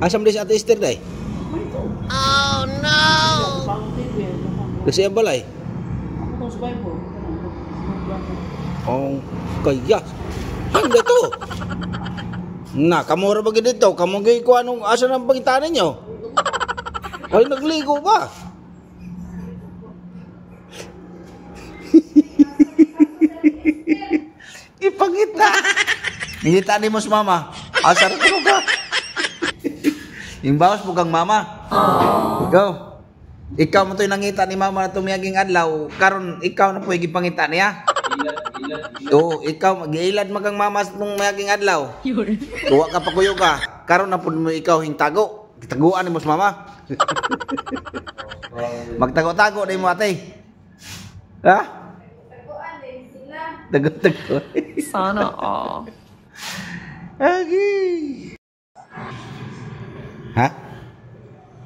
Asam din si Ate Esther day? Oh no! Kasi ang balay? Oh, kaya. Handa to. Na, kamura ba dito? Kamu gay ko anong asa ng pangitaan ninyo? Ay, nagligo ba? Ipangita. Nangita ni mo sa mama. Asar ko ka. Yung bawas po kang mama. Ikaw. Ikaw mo to'y nangita ni mama na tumiyaging adlaw. Karon ikaw na po yung ipangita niya. Oo, ikaw, mag-iilad magang mama sa itong mayaging adlaw. Tuwa ka pa kuyo ka. Karon na po mo ikaw hintago. Kitaguan ni mo sa mama. Magtago-tago na mo ate. Ha? Taguan din sila. Tago-tago. Sana all. Agi. Ha?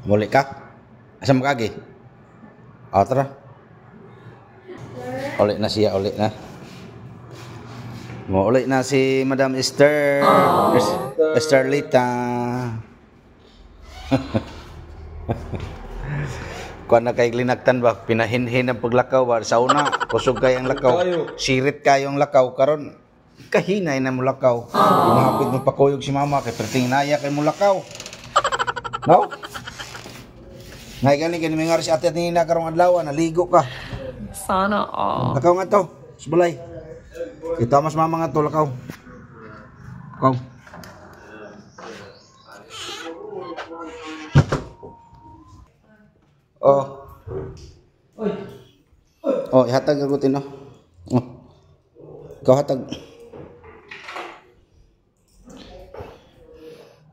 Muli ka? Asa mo kagi? O, tara. Ulit na siya, ulit na. Ulit na si Madam Esther. Estherlita. Kuan na kay linagtan ba? Pinahinhin ang paglakaw ba? Sa una, kusog kay ang lakaw. Sirit kayo ang lakaw. Karon kahinay na mo lakaw. Umahapit mo pakuyog si mama kay perting naya kay mo lakaw. No? Ngay gani kani mingar si ate ni na karong adlaw naligo ka. Sana all. Lakaw nga to, subulay. Kita mas mama nga to lakaw. Lakaw. Oh. Oh, ihatag ako tino. Oh. Ikaw hatag.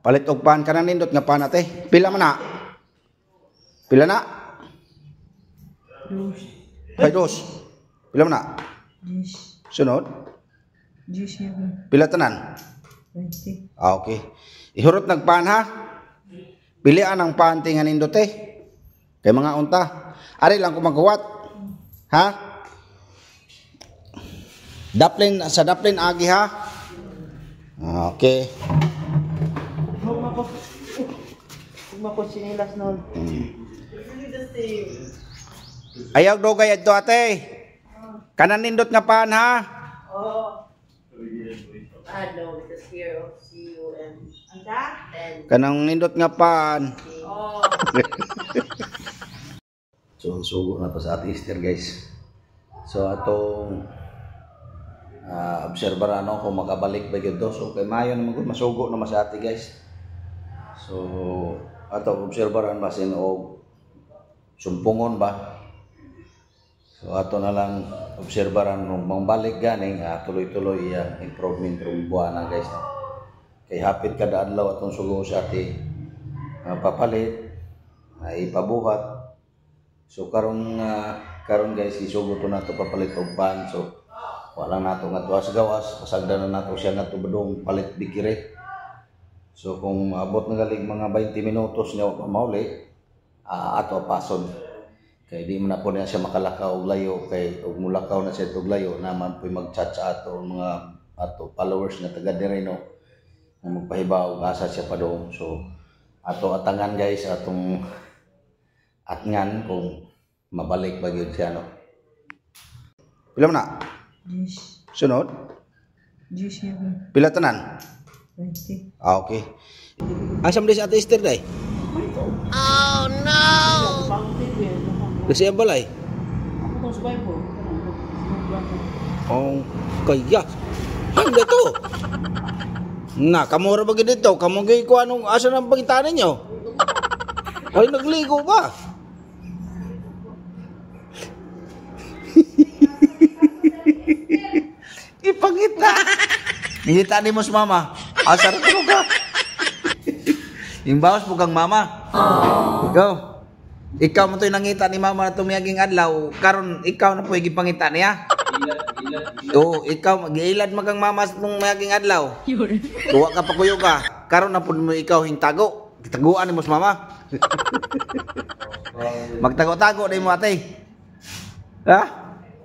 Palit og pan kanang nindot nga pan ate. Pila man na? Pila na? Dos. Ay, dos. Pila man na? 10. Sunod? 10. Pila tanan? 20. Ah, okay. Ihurot nagpan ha. Pilian ang pan tingan nindot eh. Kay mga unta. Ari lang ko maghuwat. Ha? Daplin sa daplin agi ha. Ah, okay. Huwag sinilas nun. Ayaw do gayad to ate. Kanan nindot nga pan ha. Oh. No, because here, C-U-M. And Kanang nindot nga pan. oh. So, sugo na to sa Ate Esther guys. So, atong obserbaran no, kung makabalik ba yun to. So, kay Mayo naman masugo naman sa ate guys. So, atong obserbaran ba sin o sumpungon ba. So, ato na lang obserbaran nung mangbalik ganing tuloy-tuloy ang improvement ng buwan na guys. Kay hapit kada adlaw atong sugo sa ate papalit, ipabuhat. So karon guys isugo to nato papalit og pan. So wala nato nga tuwas gawas, pasagdan na nato siya nga tubadong palit bikire. So kung maabot na galing mga 20 minutos niya mauli, ato pason. Kay di man na po niya siya makalakaw og layo kay og mulakaw na siya og layo naman po mag-chat sa ato mga ato followers nga taga dire no. Nga magpahibaw og asa siya pa doon. So ato atangan guys atong atngan kung mabalik ba gyud siya no. Pila man na? 10. Sunod? 10. Pila tanan? 20. Ah, okay. Asam din si Ate Esther day? Oh no! Kasi ang balay? Ako sa Bible. Oh, kaya. Handa to. Na, kamura ba dito? Kamu gay ko anong asa ng pangitaan ninyo? Ay, nagligo ba? Ipangita. Nangita ni mo sa mama. Asar ko ka. Yung bawas po kang mama. Ikaw. Ikaw mo to'y nangita ni mama na tumiyaging adlaw. Karon ikaw na po yung ipangita niya. Oo, ikaw, mag-iilad magang mama sa itong mayaging adlaw. Tuwa ka pa kuyo ka. Karon na po mo ikaw hintago. Kitaguan ni mo sa mama. Magtago-tago na mo ate. Ha?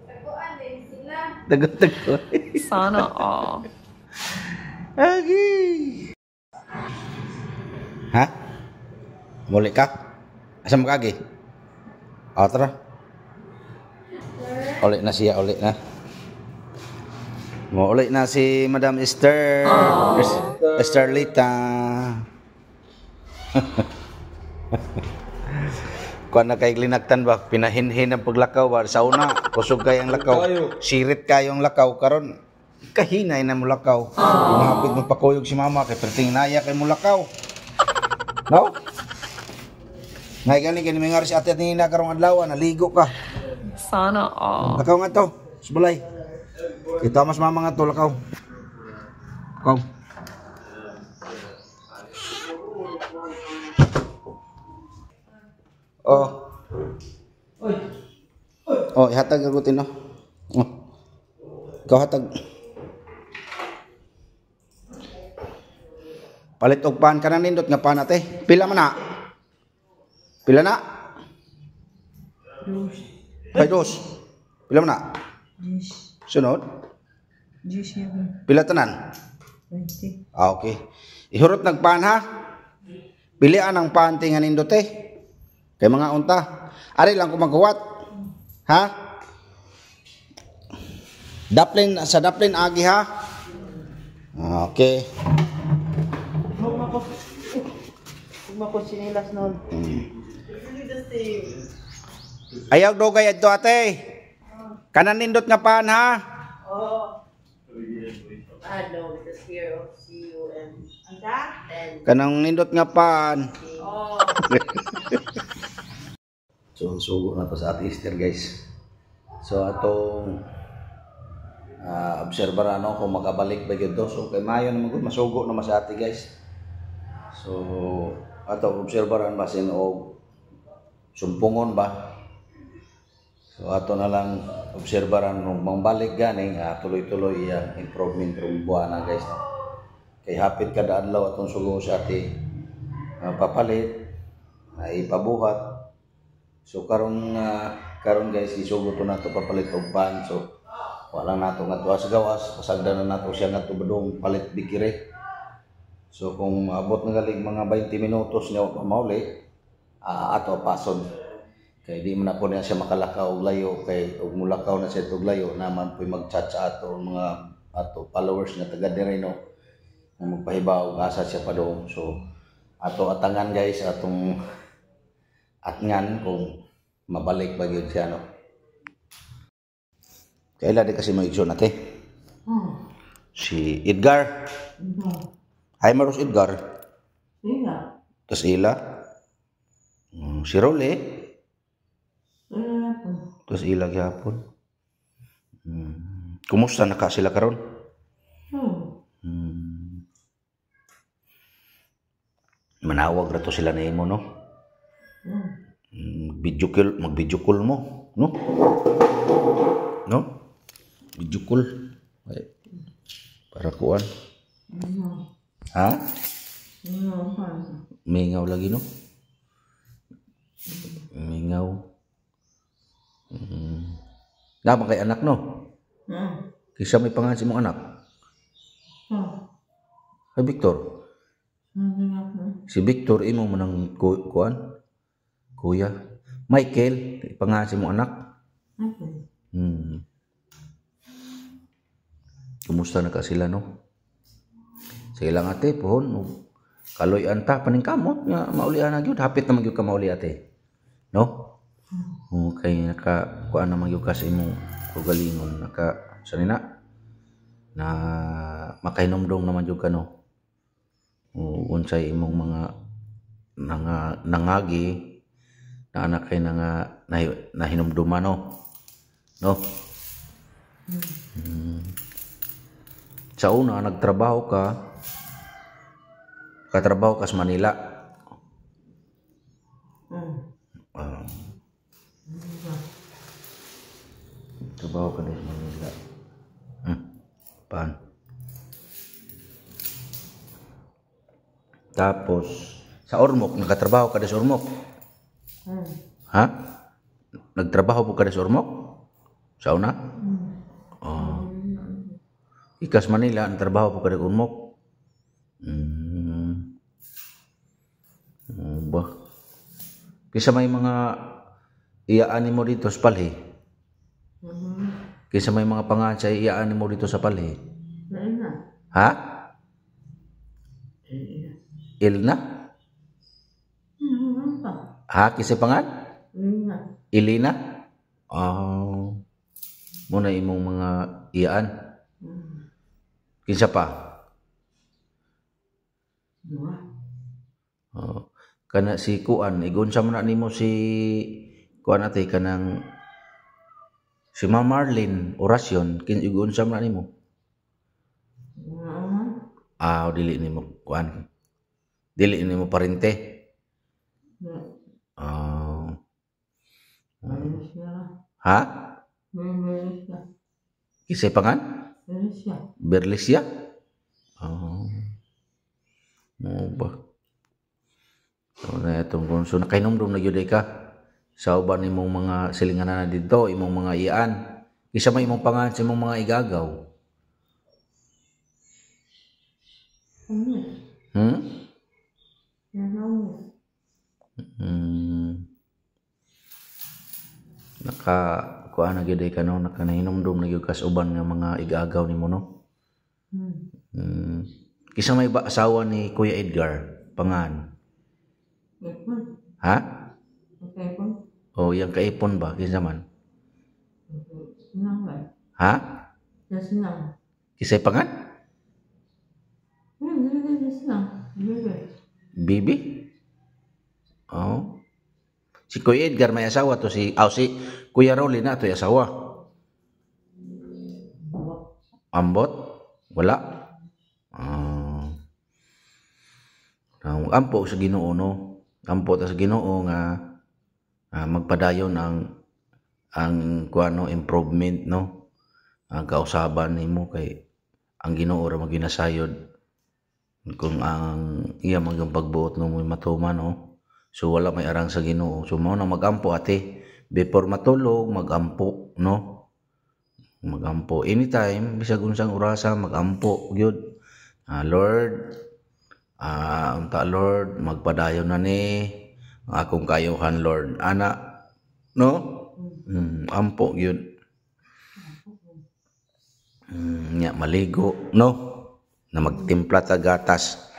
Taguan din sila. Tago-tago. Sana all. Agi. Ha? Muli ka? Asa mo kagi? O, tara. Uli na siya, uli na. Uli na si Madam Esther. Estherlita. Kuan na kay linagtan ba? Pinahinhin ang paglakaw ba? Sa una, kusog kay ang lakaw. Sirit kayo ang lakaw. Karon kahinay na mo lakaw. Umapit mo pakuyog si mama kay perting naya kay mo lakaw. No? Ngay gani kini mingar si ate ni na karong adlaw naligo ka. Sana all. Lakaw nga to. Subulay. Kita mas mama nga to lakaw. Lakaw. Oh. Oh, ihatag ako tino. Oh. Ikaw hatag. Palit og pan kana nindot nga pan ate. Pila man na? Pila na? Dos. Ay dos. Pila man na? 10. Sunod. 17. Pila tanan? 20. Ah, okay. Ihurot nagpan ha. Pilian ang pan tingan nindot eh. Kay mga unta. Ari lang ko maghuwat. Ha? Daplin sa daplin agi ha. Okay. Huwag ko sinilas noon. Ayaw dugay adto ate. Kanan nindot nga pan ha. No, because here C-U-M. And Kanang nindot nga pan. So sugo na to sa ate Esther guys. So atong obserbaran no kung makabalik ba gyud to. So kay mayo naman gud masugo na sa ate guys. So ato obserbaran basin og sumpungon ba. So ato na lang obserbaran nung mangbalik gani tuloy-tuloy ang improvement rum buwan na guys. Kay hapit kada adlaw atong sugo sa ate papalit ay pabuhat. So karon guys isugo to nato papalit og pan. So wala nato nga tuwa sa gawas, pasagdan na nato siya nga bedong palit bikire. So kung abot na galing mga 20 minutos niya mauli, ato pason. Kay di man na po niya siya makalakaw og layo kay og mulakaw na siya og layo naman po mag-chat sa ato mga ato followers nga taga dire no. Magpahibaw og asa siya pa doon. So ato atangan guys atong atngan kung mabalik ba gyud siya no. Kaila di kasi mag-igsoon nate. Si Edgar. Ay maros Edgar. Tas ila. Si Role. Tas ila gyapon. Kumusta na ka sila karon? Manawag ra to sila nimo no. Mag-video call mo, no? No? Video call. Ay, para kuan. Ha? Mingaw lagi no? Mingaw. Nama kay anak no? Kisa may pangalan si mong anak? Ay Victor. Si Victor imo mo nang kuan? Kuya. Michael, pangalan si mong anak? Kumusta na ka sila no? Sige lang ate pohon kaloy anta paning kamot nga maulian na gyud hapit na magyud ka mauli ate. No? Kay naka kuan na magyud ka sa imong kugalingon naka sanina na makainomdom naman gyud ka no. Unsay imong mga nangagi na anak kay nahinumduman no. No? Sa una nagtrabaho ka sa Manila. Trabaho ka sa Manila. Paan? Tapos sa Ormoc nagkatrabaho ka sa Ormoc. Ha? Nagtrabaho po ka sa Ormoc? Sa una? Ikas Manila, ang trabaho po ka sa Ormoc. Ba? Kaysa may mga iyaan mo dito sa palhi. Kaysa may mga pangansay iyaan mo dito sa palhi. Ha? Ilna? Ha? Kaysa pangan? Ilina? Oh. Muna imong mga iyaan. Kinsa pa? Oh. Kana si Kuan, igunsa mo na nimo si Kuan ate kanang si Ma'am Marlene orasyon, igunsa mo na nimo. Dili nimo Kuan. Dili nimo parente. Ha? Kisay pangan? Berlisya? Ba? So na itong kunso na kainomdom na gyud ka sa uban imong mga silinganan na dito, imong mga iyaan. Kisa may imong pangan sa imong mga igagaw. Kuan na gyud ka no, nakanahinomdom na gyud kas uban nga mga igagaw nimo no. Kisa may asawa ni Kuya Edgar pangan. Ha? Oh, yang kaipon ba kinsa man? Ha? Kisay pangan? Bibi? Oh. Si Kuya Edgar may asawa to si Kuya Rolly na to yung asawa. Ambot? Wala. Ampo sa Ginoo no. Ampo ta sa Ginoo nga magpadayon ang kuano improvement no. Ang kausaban nimo kay ang Ginoo ra maginasayod kung ang iya magang pagbuot no mo matuman no. So wala may arang sa Ginoo. So mao na magampo ate. Before matulog, magampo, no? Magampo. Anytime, bisag unsang orasa, magampo, gyud. Lord, Lord, magpadayon na ni ang akong kayuhan, Lord. Ana, no? Ampo, gyud. Maligo, no? Na magtimpla ta gatas.